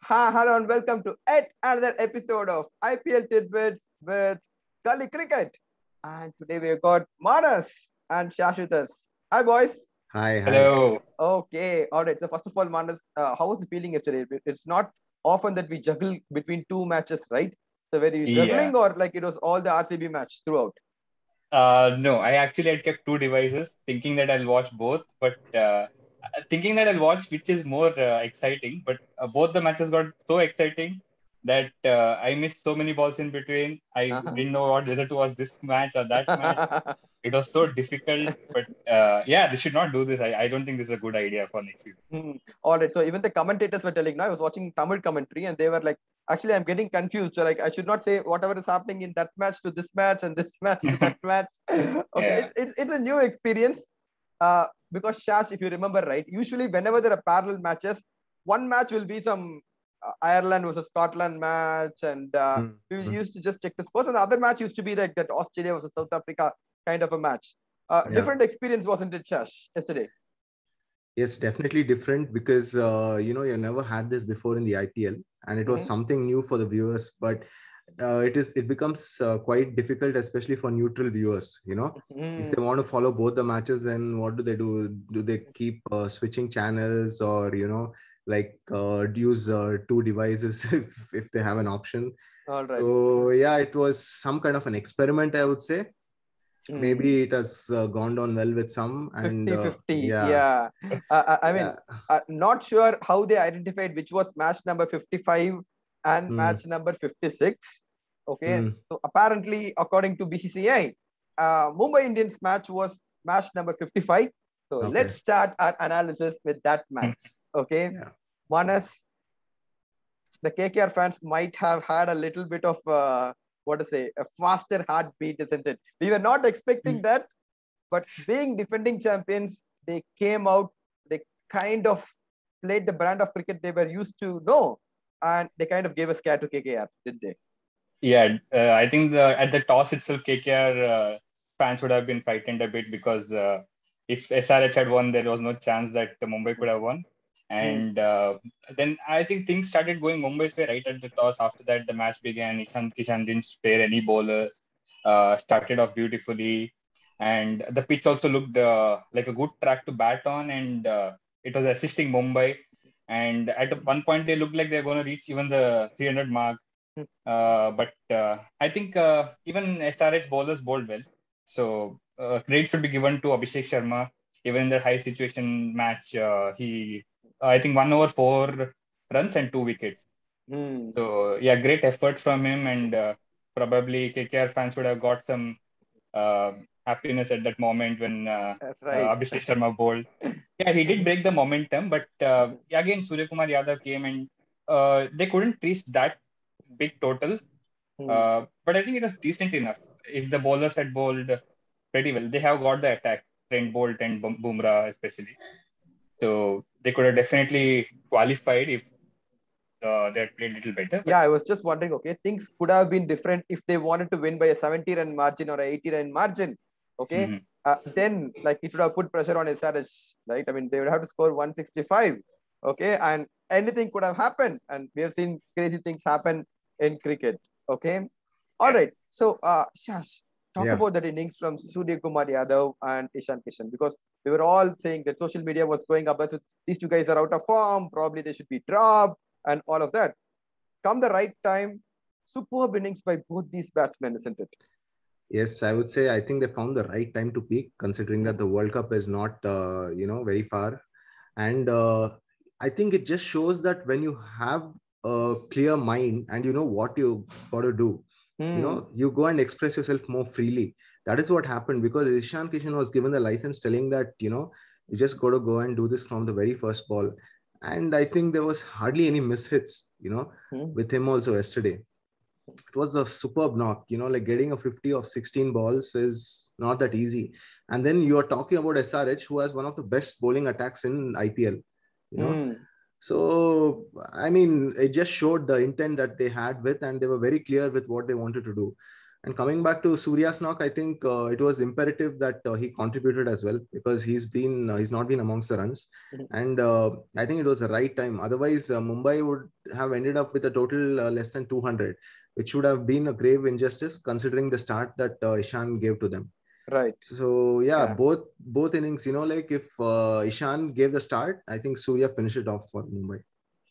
Hello and welcome to yet another episode of IPL Titbits with Gully Cricket. And today we've got Manas and Shash with us. Hi, boys. Hi, hi. Hello. Okay, all right. So first of all, Manas, how was the feeling yesterday? It's not often that we juggle between two matches, right? So were you Yeah. juggling or like it was all the RCB match throughout? No, I actually had kept two devices, thinking that I'll watch both, but thinking that I'll watch which is more exciting. But both the matches got so exciting that I missed so many balls in between. I Uh-huh. didn't know whether to watch this match or that match. It was so difficult. But yeah, they should not do this. I don't think this is a good idea for next season. All right. So even the commentators were telling, no, I was watching Tamil commentary and they were like, actually, I'm getting confused. So like, I should not say whatever is happening in that match to this match and this match to that match. Okay. Yeah. It's a new experience. Because Shash, if you remember right, usually whenever there are parallel matches, one match will be some Ireland versus Scotland match. And we Mm. used to just check the scores. And the other match used to be like that Australia versus South Africa kind of a match. Yeah. Different experience, wasn't it, Shash, yesterday? Yes, definitely different because you never had this before in the IPL, and it was Mhm. something new for the viewers. But it becomes quite difficult, especially for neutral viewers. If they want to follow both the matches, then what do they do? Do they keep switching channels, or use two devices if they have an option? All right. So yeah, it was some kind of an experiment, I would say. Maybe it has gone down well with some, and 50-50. yeah, Yeah. I mean, yeah. not sure how they identified which was match number 55 and Mm, match number 56. Okay. mm, So apparently, according to BCCI, Mumbai Indians match was match number 55. So let's okay. start our analysis with that match. Okay. Yeah. Manas, the KKR fans might have had a little bit of what to say, a faster heartbeat, isn't it? We were not expecting that, but being defending champions, they came out, they kind of played the brand of cricket they were used to know, and they kind of gave a scare to KKR, did they? Yeah, I think at the toss itself, KKR fans would have been frightened a bit because if SRH had won, there was no chance that Mumbai could have won. Hmm. And then I think things started going Mumbai's way right at the toss. After that, the match began. Ishan Kishan didn't spare any bowlers, started off beautifully. And the pitch also looked like a good track to bat on, and it was assisting Mumbai. And at one point, they looked like they're going to reach even the 300 mark, but I think even SRH bowlers bowled well. So credit should be given to Abhishek Sharma. Even in that high situation match, he I think 1 over 4 runs and 2 wickets. Hmm. So yeah, great effort from him, and probably KKR fans would have got some uh, happiness at that moment when Right. Abhishek Sharma bowled. Yeah, he did break the momentum, but again Surya Kumar Yadav came and they couldn't reach that big total, Hmm. but I think it was decent enough. If the bowlers had bowled pretty well, they have got the attack, Trent Bolt and Bumrah especially. So they could have definitely qualified if they had played a little better. But Yeah, I was just wondering, okay, things could have been different if they wanted to win by a 70 run margin or a 80 run margin. Okay. mhm. Then like it would have put pressure on SRS, right? I mean, they would have to score 165. Okay. And anything could have happened. And we have seen crazy things happen in cricket. Okay. All Yeah, right. So Shash, talk Yeah. about that innings from Surya Kumar Yadav and Ishan Kishan, because we were all saying that social media was going up as with these two guys are out of form, probably they should be dropped and all of that. Come the right time, superb innings by both these batsmen, isn't it? Yes, I would say I think they found the right time to peak, considering that the World Cup is not, very far. And I think it just shows that when you have a clear mind and you know what you got to do, Hmm. you go and express yourself more freely. That is what happened because Ishan Kishan was given the license telling that, you just got to go and do this from the very first ball. And I think there was hardly any mishits, Hmm. with him also yesterday. It was a superb knock, like getting a 50 of 16 balls is not that easy. And then you are talking about SRH, who has one of the best bowling attacks in IPL, you know. Hmm. So, I mean, it just showed the intent that they had with, and they were very clear with what they wanted to do. And coming back to Surya's knock, I think it was imperative that he contributed as well, because he's not been amongst the runs, and I think it was the right time. Otherwise, Mumbai would have ended up with a total less than 200, which would have been a grave injustice considering the start that Ishan gave to them. Right. So yeah, both innings, like if Ishan gave the start, I think Surya finished it off for Mumbai.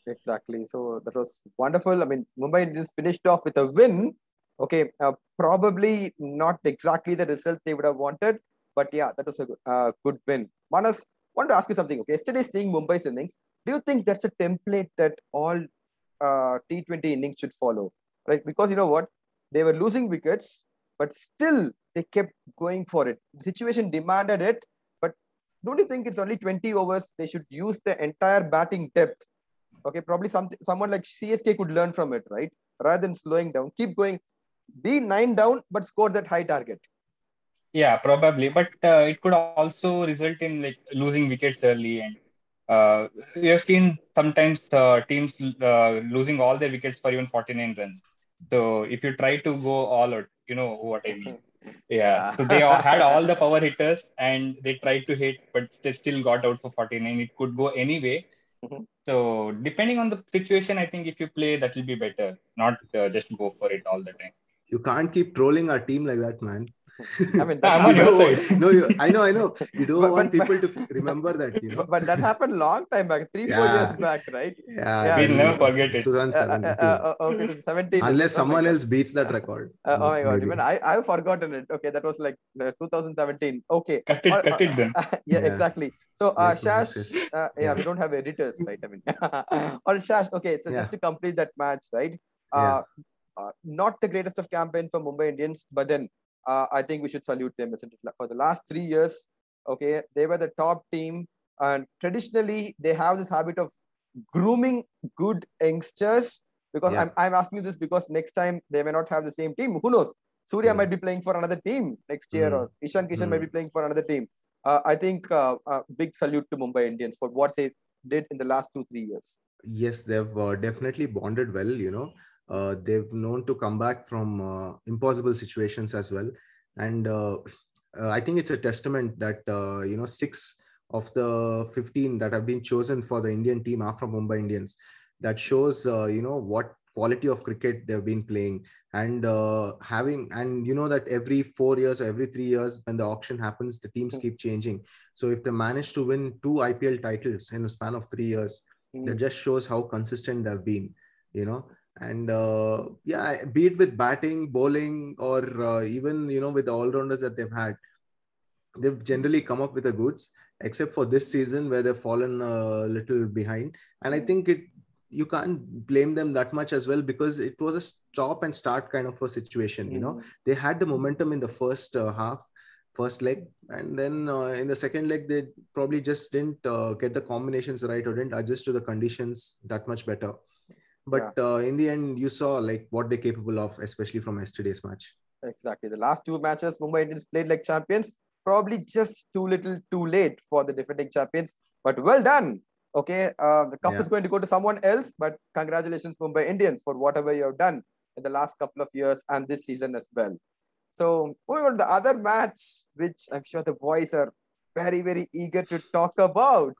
Exactly. So that was wonderful. I mean, Mumbai Indians finished off with a win. Okay, probably not exactly the result they would have wanted, but yeah, that was a good win. Manas, want to ask you something. Okay, yesterday seeing Mumbai's innings, do you think that's a template that all T20 innings should follow? Right, because you know what, they were losing wickets, but still they kept going for it. The situation demanded it, but don't you think it's only 20 overs? They should use the entire batting depth. Okay, probably someone like CSK could learn from it, right? Rather than slowing down, keep going. Be 9 down, but score that high target. Yeah, probably, but it could also result in like losing wickets early, and we have seen sometimes teams losing all their wickets for even 49 runs. So if you try to go all out, you know what I mean. Yeah. So they had all the power hitters and they tried to hit, but they still got out for 49. It could go anyway. So depending on the situation, I think if you play, that will be better. Not just go for it all the time. You can't keep trolling our team like that, man. I mean, I'm on your side. I know. You don't want people to remember that, But that happened long time back, 3-4 years back, right? Yeah, we'll never forget it. 2017. Okay, 2017. Unless someone else beats that record. Oh my God, even I've forgotten it. Okay, that was like 2017. Okay. Cut it then. Yeah, exactly. So, Shash, we don't have editors, right? I mean, or Shash, okay, so just to complete that match, right? Not the greatest of campaign for Mumbai Indians, but then I think we should salute them, isn't it? For the last 3 years, okay, they were the top team, and traditionally they have this habit of grooming good youngsters. Because I'm asking this because next time they may not have the same team. Who knows? Surya might be playing for another team next year, or Ishan Kishan might be playing for another team. I think a big salute to Mumbai Indians for what they did in the last 2-3 years. Yes, they've definitely bonded well, they've known to come back from impossible situations as well. And I think it's a testament that, 6 of the 15 that have been chosen for the Indian team are from Mumbai Indians. That shows, what quality of cricket they've been playing, and that every 4 years or every 3 years when the auction happens, the teams keep changing. So if they manage to win 2 IPL titles in a span of 3 years, that just shows how consistent they've been, and be it with batting, bowling, or even, with the all-rounders that they've had, they've generally come up with the goods, except for this season where they've fallen a little behind. And I think you can't blame them that much as well, because it was a stop and start kind of a situation. They had the momentum in the first leg, and then in the second leg they probably just didn't get the combinations right, or didn't adjust to the conditions that much better. But in the end, you saw like what they're capable of, especially from yesterday's match. Exactly. The last 2 matches, Mumbai Indians played like champions. Probably just too little, too late for the defending champions. But well done. Okay, the cup is going to go to someone else. But congratulations, Mumbai Indians, for whatever you have done in the last couple of years and this season as well. So moving on to the other match, which I'm sure the boys are very, very eager to talk about.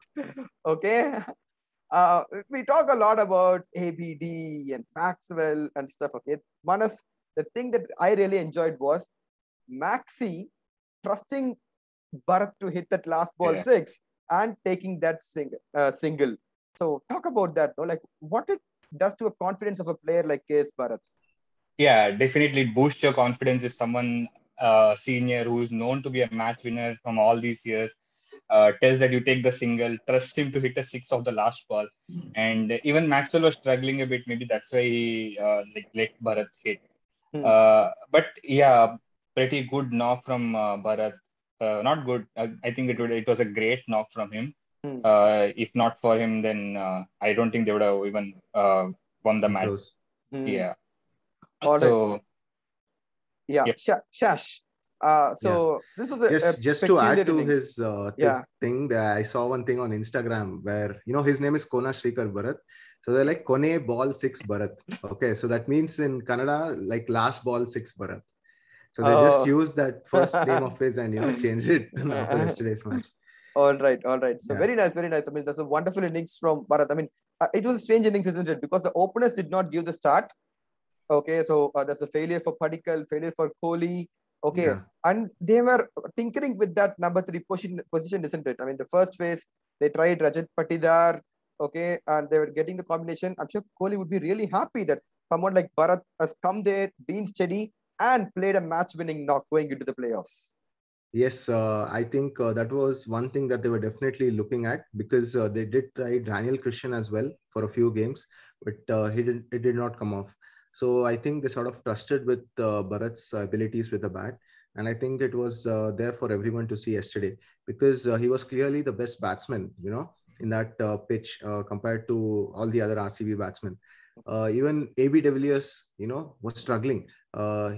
Okay. We talk a lot about ABD and Maxwell and stuff. Okay, Manas, the thing that I really enjoyed was Maxi trusting Bharat to hit that last ball 6 and taking that single. So talk about that, no? Like what it does to a confidence of a player like KS Bharat. Yeah, definitely boost your confidence if someone senior who is known to be a match winner from all these years tells that you take the single, trust him to hit a 6 of the last ball. And even Maxwell was struggling a bit. Maybe that's why he let Bharat hit. But yeah, pretty good knock from Bharat. Not good. I think it was a great knock from him. If not for him, then I don't think they would have even won the match. Yeah. So Shash. This was just to add to his thing, I saw one thing on Instagram where his name is Kona Shrikar Bharat, so they're like Kone ball 6 Bharat. Okay, so that means in Kannada like last ball 6 Bharat. So they just used that first name of his and changed it after yesterday's match. All right. So Yeah. very nice. I mean, that's a wonderful innings from Bharat. I mean, it was a strange innings, isn't it? Because the openers did not give the start. Okay, so there's a failure for Padikkal, failure for Kohli. Okay, Yeah. and they were tinkering with that number 3 position, isn't it? I mean, the first phase they tried Rajat Patidar. Okay, and they were getting the combination. I'm sure Kohli would be really happy that someone like Bharat has come there, been steady, and played a match-winning knock going into the playoffs. Yes, I think that was one thing that they were definitely looking at, because they did try Daniel Christian as well for a few games, but it did not come off. So I think they sort of trusted with Bharat's abilities with the bat, and I think it was there for everyone to see yesterday, because he was clearly the best batsman, in that pitch compared to all the other RCB batsmen. Even AB de Villiers, was struggling.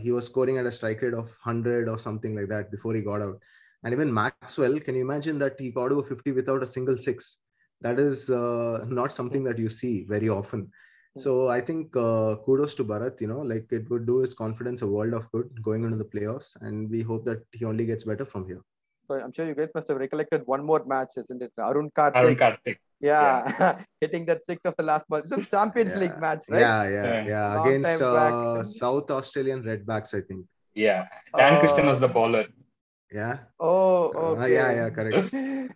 He was scoring at a strike rate of 100 or something like that before he got out. And even Maxwell, can you imagine that he got over 50 without a single six? That is not something that you see very often. So I think kudos to Bharat, like it would do his confidence a world of good going into the playoffs. And we hope that he only gets better from here. So I'm sure you guys must have recollected one more match, isn't it? Arun Karthik. Arun Karthik. Yeah, hitting that 6 of the last ball. It was Champions League match, right? Yeah. Long Against time back. South Australian Redbacks, I think. Yeah. Dan Christian was the bowler. Yeah. Oh, okay. Yeah, correct.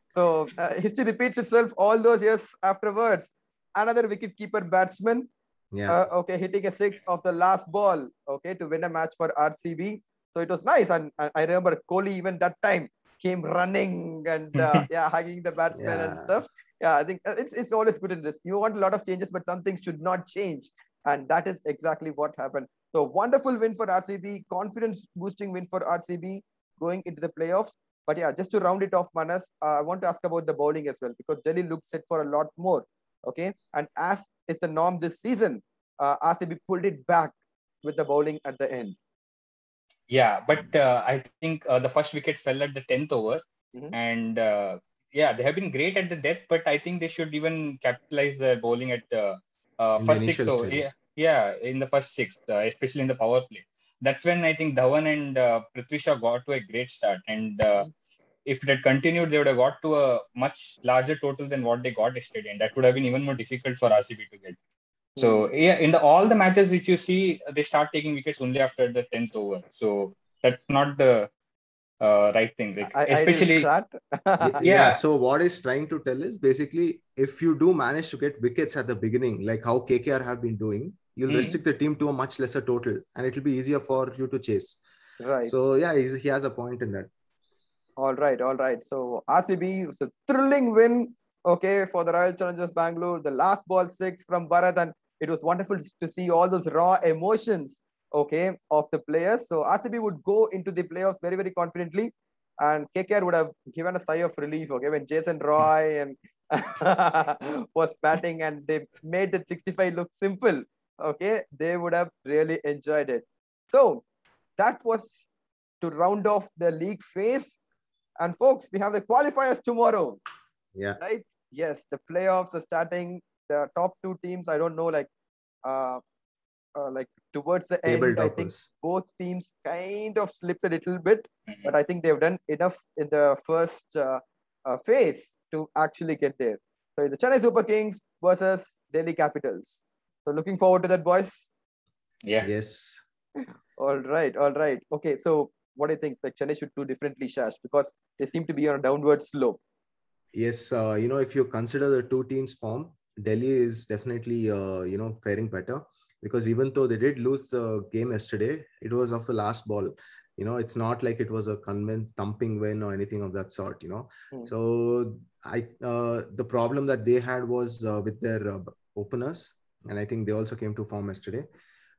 So history repeats itself all those years afterwards. Another wicket-keeper batsman. Yeah. Okay, hitting a 6 of the last ball. Okay, to win a match for RCB. So it was nice, and I remember Kohli even that time came running and hugging the batsman and stuff. Yeah, I think it's always good in this. You want a lot of changes, but some things should not change, and that is exactly what happened. So wonderful win for RCB, confidence boosting win for RCB going into the playoffs. But yeah, just to round it off, Manas, I want to ask about the bowling as well, because Delhi looks set for a lot more. Okay, and as is the norm this season, RCB pulled it back with the bowling at the end. Yeah, but I think the first wicket fell at the 10th over. And they have been great at the death, but I think they should even capitalize the bowling at the first six. So, in the first six, especially in the power play. That's when I think Dhawan and Prithvi Shaw got to a great start. And if it had continued, they would have got to a much larger total than what they got yesterday. And that would have been even more difficult for RCB to get. So in all the matches which you see, they start taking wickets only after the 10th over. So that's not the right thing. Like, especially, So what is trying to tell is basically, if you do manage to get wickets at the beginning, like how KKR have been doing, you'll restrict the team to a much lesser total, and it will be easier for you to chase. Right. So he has a point in that. All right. So RCB was a thrilling win. Okay, for the Royal Challengers Bangalore, the last ball 6 from Bharat, and it was wonderful to see all those raw emotions, okay, of the players. So RCB would go into the playoffs very, very confidently, and KKR would have given a sigh of relief, okay, when Jason Roy and was batting and they made the 65 look simple, okay, they would have really enjoyed it. So that was to round off the league phase. And folks, we have the qualifiers tomorrow. Yeah. Right? Yes, the playoffs are starting. The top 2 teams, I don't know, like towards the end, I think both teams kind of slipped a little bit, but I think they've done enough in the first phase to actually get there. So the Chennai Super Kings versus Delhi Capitals. So looking forward to that, boys. Yeah. Yes. All right. Okay, so what do you think? Like Chennai should do differently, Shash, because they seem to be on a downward slope. Yes, if you consider the 2 teams' form, Delhi is definitely faring better, because even though they did lose the game yesterday, it was off the last ball. It's not like it was a thumping win or anything of that sort. So the problem that they had was with their openers, and I think they also came to form yesterday.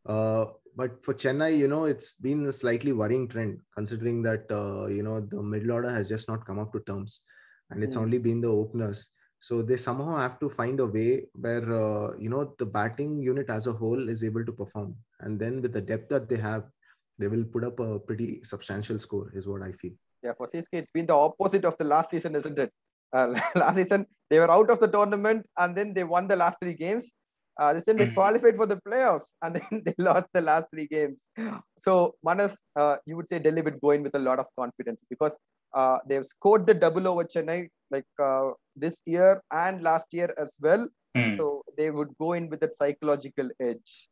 But for Chennai, it's been a slightly worrying trend, considering that the middle order has just not come up to terms. And it's only been the openers. So they somehow have to find a way where, the batting unit as a whole is able to perform. And then with the depth that they have, they will put up a pretty substantial score, is what I feel. Yeah, for CSK, it's been the opposite of the last season, isn't it? Last season, they were out of the tournament and then they won the last 3 games. This time they qualified for the playoffs and then they lost the last 3 games. So Manas, you would say Delhi would go in with a lot of confidence because they've scored the double over Chennai like this year and last year as well. So they would go in with that psychological edge.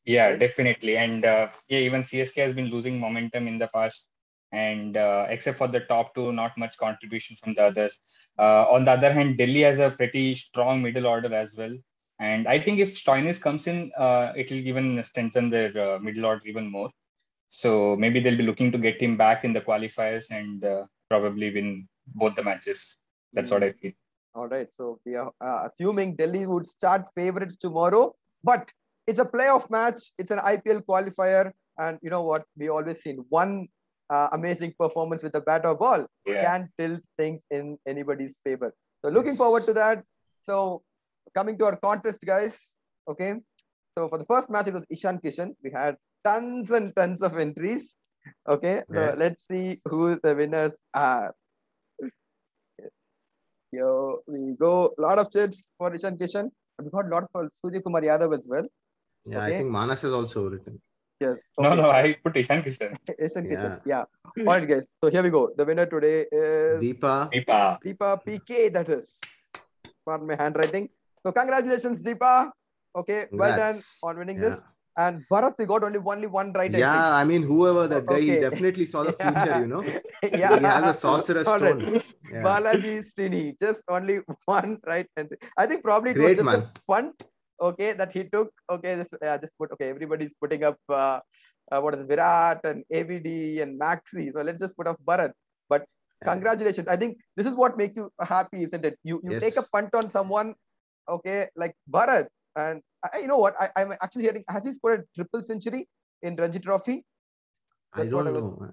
Yeah, right? definitely. And even CSK has been losing momentum in the past. And except for the top two, not much contribution from the others. On the other hand, Delhi has a pretty strong middle order as well. And I think if Stoinis comes in, it will even strengthen their middle order even more. So maybe they'll be looking to get him back in the qualifiers and probably win both the matches. That's what I feel. All right. So we are assuming Delhi would start favorites tomorrow, but it's a playoff match. It's an IPL qualifier. And you know what? We always seen one amazing performance with a bat or ball can tilt things in anybody's favor. So looking forward to that. So coming to our contest, guys. Okay. So for the first match, it was Ishan Kishan. We had tons and tons of entries. Okay. So let's see who the winners are. Here we go. A lot of chits for Ishan Kishan. We got a lot for Surya Kumar Yadav as well. Yeah, I think Manas has also written. Yes. Okay. No, I put Ishan Kishan. Ishan Kishan. Yeah. All right, guys. So here we go. The winner today is Deepa PK. That is. Pardon my handwriting. So congratulations, Deepa. Okay, well done on winning this. And Bharat, we got only one right entry. Yeah, I mean, whoever that guy, he definitely saw the future, you know. Yeah. He has a sorcerer's stone. Right. Yeah. Balaji Srini, just only one right entry. I think probably it Great, was just a punt, okay, that he took. Okay, this just put, okay, everybody's putting up, what is it, Virat and AVD and Maxi. So let's just put up Bharat. But congratulations. I think this is what makes you happy, isn't it? You take a punt on someone, okay, like Bharat. And you know what? I'm actually hearing, has he scored a triple century in Ranji Trophy? That's I don't know.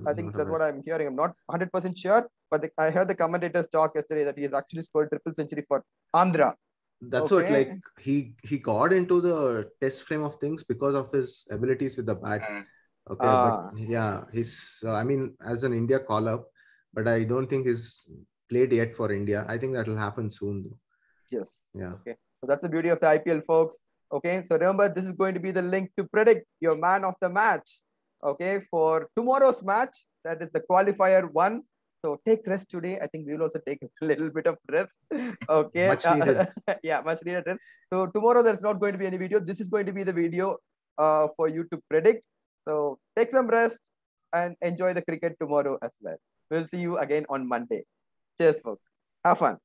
I think that's what I'm hearing. I'm not 100% sure, but I heard the commentators talk yesterday that he has actually scored triple century for Andhra. That's what, like, he got into the test frame of things because of his abilities with the bat. Okay, but yeah, he's, I mean, as an India call-up, but I don't think he's played yet for India. I think that will happen soon, though. Yes. Yeah. Okay. So that's the beauty of the IPL, folks. Okay. So remember, this is going to be the link to predict your man of the match. Okay. For tomorrow's match, that is the qualifier 1. So take rest today. I think we will also take a little bit of rest. Okay. Much needed. Yeah, much needed rest. So tomorrow there's not going to be any video. This is going to be the video for you to predict. So take some rest and enjoy the cricket tomorrow as well. We'll see you again on Monday. Cheers, folks. Have fun.